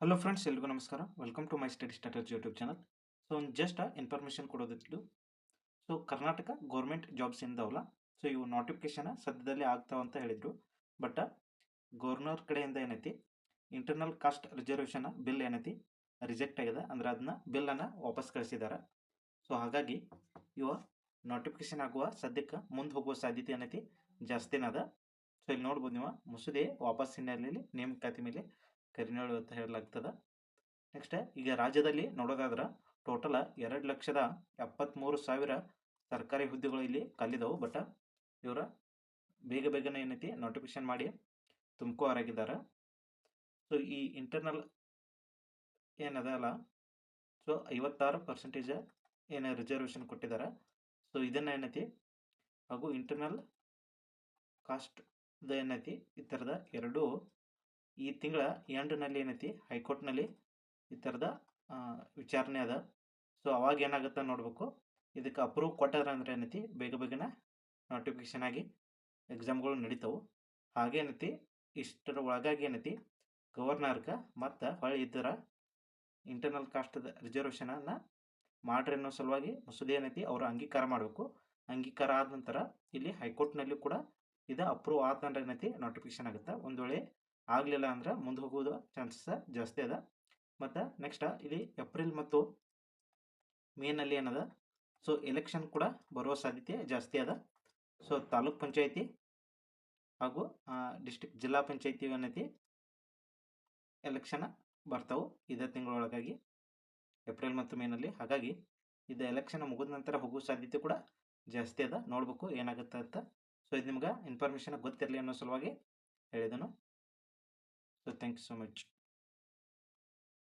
Hello friends, ಎಲ್ರಿಗೂ ನಮಸ್ಕಾರ. Welcome to my study strategy YouTube channel. So ಒಂದು just information ಕೊಡೋದಿತ್ತು. ಸೊ ಕರ್ನಾಟಕ ಗೌರ್ಮೆಂಟ್ ಜಾಬ್ಸ್ ಇಂದವಲ್ಲ, ಸೊ ಇವು ನೋಟಿಫಿಕೇಶನ್ ಸದ್ಯದಲ್ಲೇ ಆಗ್ತಾವ ಅಂತ ಹೇಳಿದರು. ಬಟ್ ಗವರ್ನರ್ ಕಡೆಯಿಂದ ಏನೈತಿ, ಇಂಟರ್ನಲ್ ಕಾಸ್ಟ್ ರಿಸರ್ವೇಷನ್ ಬಿಲ್ ಏನೈತಿ ರಿಜೆಕ್ಟ್ ಆಗಿದೆ. ಅಂದ್ರೆ ಅದನ್ನ ಬಿಲ್ಲನ್ನು ವಾಪಸ್ ಕಳಿಸಿದ್ದಾರೆ. ಸೊ ಹಾಗಾಗಿ ಇವ ನೋಟಿಫಿಕೇಶನ್ ಆಗುವ ಸದ್ಯಕ್ಕೆ ಮುಂದೆ ಹೋಗುವ ಸಾಧ್ಯತೆ ಏನೈತಿ ಜಾಸ್ತಿನ ಅದ. ಸೊ ಇಲ್ಲಿ ನೋಡ್ಬೋದು ನೀವು, ಮಸೂದೆ ವಾಪಸ್ ಹಿನ್ನೆಲೆಯಲ್ಲಿ ನೇಮಕಾತಿ ಮೇಲೆ ಕರಿನೇಳು ಅಂತ ಹೇಳಲಾಗ್ತದೆ. ನೆಕ್ಸ್ಟ್ ಈಗ ರಾಜ್ಯದಲ್ಲಿ ನೋಡೋದಾದ್ರೆ ಟೋಟಲ್ 2,73,000 ಸರ್ಕಾರಿ ಹುದ್ದೆಗಳು ಇಲ್ಲಿ ಖಾಲಿದವು. ಬಟ್ ಇವರ ಬೇಗನೆ ಏನೈತಿ ನೋಟಿಫಿಕೇಶನ್ ಮಾಡಿ ತುಂಬ್ಕೋರಾಗಿದ್ದಾರೆ. ಸೊ ಈ ಇಂಟರ್ನಲ್ ಏನದಲ್ಲ, ಸೊ 56% ಏನು ರಿಸರ್ವೇಷನ್ ಕೊಟ್ಟಿದ್ದಾರೆ. ಸೊ ಇದನ್ನ ಏನೈತಿ ಹಾಗೂ ಇಂಟರ್ನಲ್ ಕಾಸ್ಟ್ ಏನೈತಿ ಈ ಥರದ ಎರಡು ಈ ತಿಂಗಳ ಎಂಡ್ನಲ್ಲಿ ಏನೈತಿ ಹೈಕೋರ್ಟ್ನಲ್ಲಿ ಈ ಥರದ ವಿಚಾರಣೆ ಅದ. ಸೊ ಅವಾಗ ಏನಾಗುತ್ತೆ ನೋಡಬೇಕು. ಇದಕ್ಕೆ ಅಪ್ರೂವ್ ಕೊಟ್ಟಾರ ಅಂದ್ರೆ ಏನೈತಿ ಬೇಗನೆ ನೋಟಿಫಿಕೇಶನ್ ಆಗಿ ಎಕ್ಸಾಮ್ಗಳು ನಡೀತಾವೆ. ಹಾಗೇನೈತಿ ಇಷ್ಟರ ಒಳಗಾಗಿ ಏನೈತಿ ಗವರ್ನರ್ಗೆ ಮತ್ತು ಹೊಳ್ಳಿ ಇದ್ದರ ಇಂಟರ್ನಲ್ ಕಾಸ್ಟ್ ರಿಸರ್ವೇಷನನ್ನು ಮಾಡ್ರಿ ಅನ್ನೋ ಸಲುವಾಗಿ ಮಸೂದೆ ಏನೈತಿ ಅವರು ಅಂಗೀಕಾರ ಮಾಡಬೇಕು. ಅಂಗೀಕಾರ ಆದ ನಂತರ ಇಲ್ಲಿ ಹೈಕೋರ್ಟ್ನಲ್ಲಿ ಕೂಡ ಇದು ಅಪ್ರೂವ್ ಆದ ನಂತರ ಏನೈತಿ ನೋಟಿಫಿಕೇಶನ್ ಆಗುತ್ತೆ. ಒಂದು ವೇಳೆ ಆಗಲಿಲ್ಲ ಅಂದ್ರೆ ಮುಂದೆ ಹೋಗೋದು ಚಾನ್ಸಸ್ ಜಾಸ್ತಿ ಅದ. ಮತ್ತು ನೆಕ್ಸ್ಟ್ ಇಲ್ಲಿ ಏಪ್ರಿಲ್ ಮತ್ತು ಮೇನಲ್ಲಿ ಏನದ, ಸೊ ಎಲೆಕ್ಷನ್ ಕೂಡ ಬರುವ ಸಾಧ್ಯತೆ ಜಾಸ್ತಿ ಅದ. ಸೊ ತಾಲೂಕ್ ಪಂಚಾಯತಿ ಹಾಗೂ ಡಿಸ್ಟ್ರಿಕ್ಟ್ ಜಿಲ್ಲಾ ಪಂಚಾಯತಿ ಏನೈತಿ ಎಲೆಕ್ಷನ್ ಬರ್ತಾವೆ ಇದೇ ತಿಂಗಳೊಳಗಾಗಿ, ಏಪ್ರಿಲ್ ಮತ್ತು ಮೇನಲ್ಲಿ. ಹಾಗಾಗಿ ಇದು ಎಲೆಕ್ಷನ್ ಮುಗಿದ ನಂತರ ಹೋಗೋ ಸಾಧ್ಯತೆ ಕೂಡ ಜಾಸ್ತಿ ಅದ. ನೋಡ್ಬೇಕು ಏನಾಗುತ್ತೆ ಅಂತ. ಸೊ ಇದು ನಿಮ್ಗೆ ಇನ್ಫಾರ್ಮೇಷನ್ ಗೊತ್ತಿರಲಿ ಅನ್ನೋ ಸಲುವಾಗಿ ಹೇಳಿದನು. So thank you so much.